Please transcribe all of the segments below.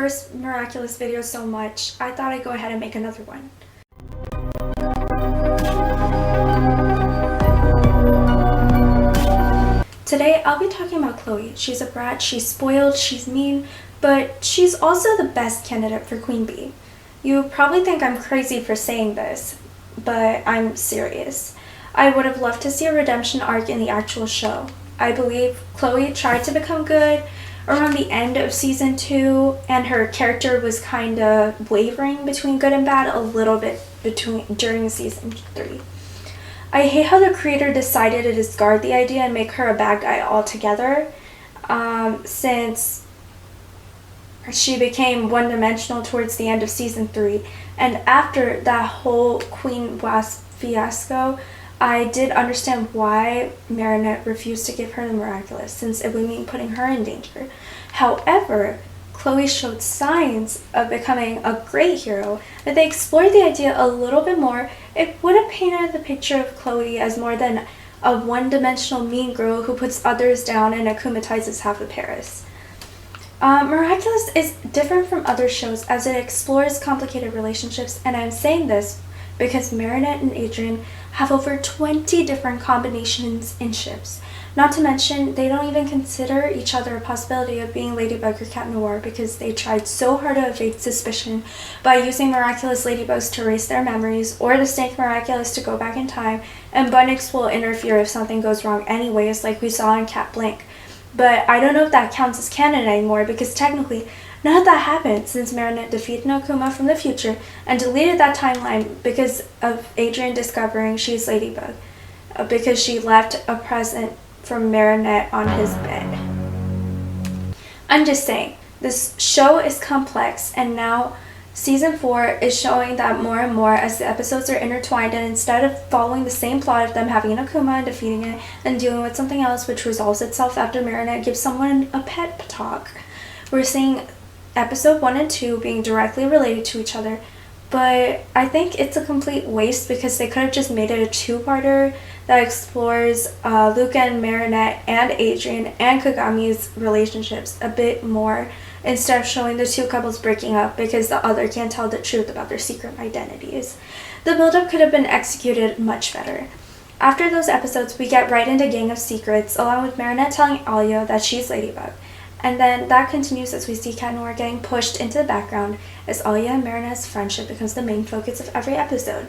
first Miraculous video so much, I thought I'd go ahead and make another one. Today, I'll be talking about Chloe. She's a brat, she's spoiled, she's mean, but she's also the best candidate for Queen Bee. You probably think I'm crazy for saying this, but I'm serious. I would have loved to see a redemption arc in the actual show. I believe Chloe tried to become good around the end of season 2, and her character was kind of wavering between good and bad a little bit during season 3. I hate how the creator decided to discard the idea and make her a bad guy altogether, since she became one-dimensional towards the end of season 3. And after that whole Queen Wasp fiasco, I did understand why Marinette refused to give her the Miraculous, since it would mean putting her in danger. However, Chloe showed signs of becoming a great hero. If they explored the idea a little bit more, it would have painted the picture of Chloe as more than a one-dimensional mean girl who puts others down and akumatizes half of Paris. Miraculous is different from other shows as it explores complicated relationships, and I'm saying this because Marinette and Adrien have over 20 different combinations in ships. Not to mention, they don't even consider each other a possibility of being Ladybug or Cat Noir because they tried so hard to evade suspicion by using Miraculous Ladybugs to erase their memories, or the Snake Miraculous to go back in time, and Bunnix will interfere if something goes wrong anyways, like we saw in Cat Blink. But I don't know if that counts as canon anymore because technically none of that happened since Marinette defeated Akuma from the future and deleted that timeline because of Adrien discovering she's Ladybug, because she left a present from Marinette on his bed. I'm just saying, this show is complex, and now season 4 is showing that more and more as the episodes are intertwined, and instead of following the same plot of them having an Akuma and defeating it and dealing with something else which resolves itself after Marinette gives someone a pet talk, we're seeing episode 1 and 2 being directly related to each other. But I think it's a complete waste because they could have just made it a 2-parter that explores Luca and Marinette and Adrien and Kagami's relationships a bit more instead of showing the two couples breaking up because the other can't tell the truth about their secret identities. The build-up could have been executed much better. After those episodes, we get right into Gang of Secrets, along with Marinette telling Alia that she's Ladybug. And then that continues as we see Cat Noir getting pushed into the background as Alia and Marinette's friendship becomes the main focus of every episode.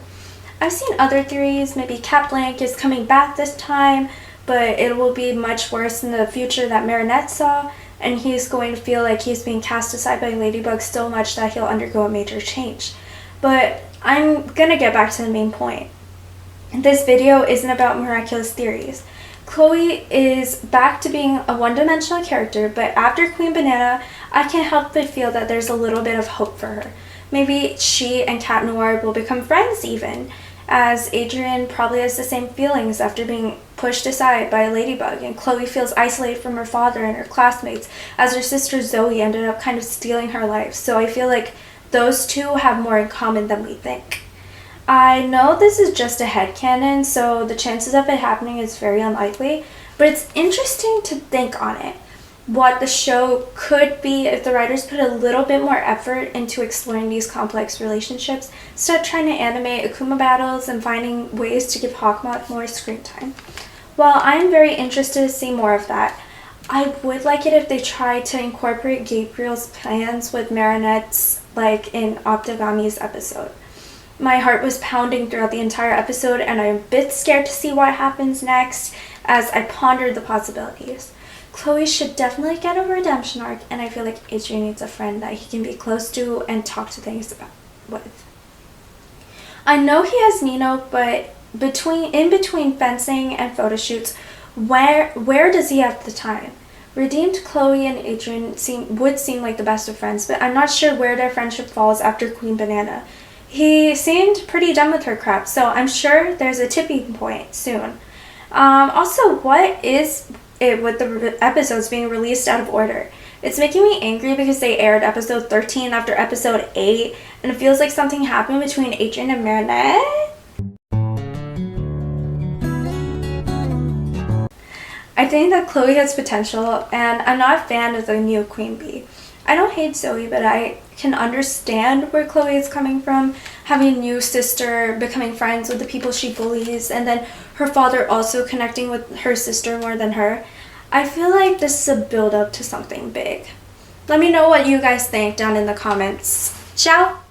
I've seen other theories, maybe Cat Blanc is coming back this time, but it will be much worse in the future that Marinette saw, and he's going to feel like he's being cast aside by Ladybug so much that he'll undergo a major change. But I'm gonna get back to the main point. This video isn't about miraculous theories. Chloe is back to being a one-dimensional character, but after Queen Banana, I can't help but feel that there's a little bit of hope for her. Maybe she and Cat Noir will become friends even, as Adrien probably has the same feelings after being pushed aside by Ladybug, and Chloe feels isolated from her father and her classmates as her sister Zoe ended up kind of stealing her life. So I feel like those two have more in common than we think. I know this is just a headcanon, so the chances of it happening is very unlikely, but it's interesting to think on it. What the show could be if the writers put a little bit more effort into exploring these complex relationships instead of trying to animate Akuma battles and finding ways to give Hawkmoth more screen time. While I'm very interested to see more of that, I would like it if they tried to incorporate Gabriel's plans with Marinette's, like in Octogami's episode. My heart was pounding throughout the entire episode, and I'm a bit scared to see what happens next as I pondered the possibilities. Chloe should definitely get a redemption arc, and I feel like Adrien needs a friend that he can be close to and talk to things about with. I know he has Nino, but in between fencing and photo shoots, where does he have the time? Redeemed Chloe and Adrien would seem like the best of friends, but I'm not sure where their friendship falls after Queen Banana. He seemed pretty done with her crap, so I'm sure there's a tipping point soon. Also, what is it with the episodes being released out of order? It's making me angry because they aired episode 13 after episode 8, and it feels like something happened between Adrien and Marinette. I think that Chloe has potential, and I'm not a fan of the new Queen Bee. I don't hate Zoe, but I can understand where Chloe is coming from, having a new sister, becoming friends with the people she bullies, and then her father also connecting with her sister more than her. I feel like this is a build up to something big. Let me know what you guys think down in the comments. Ciao!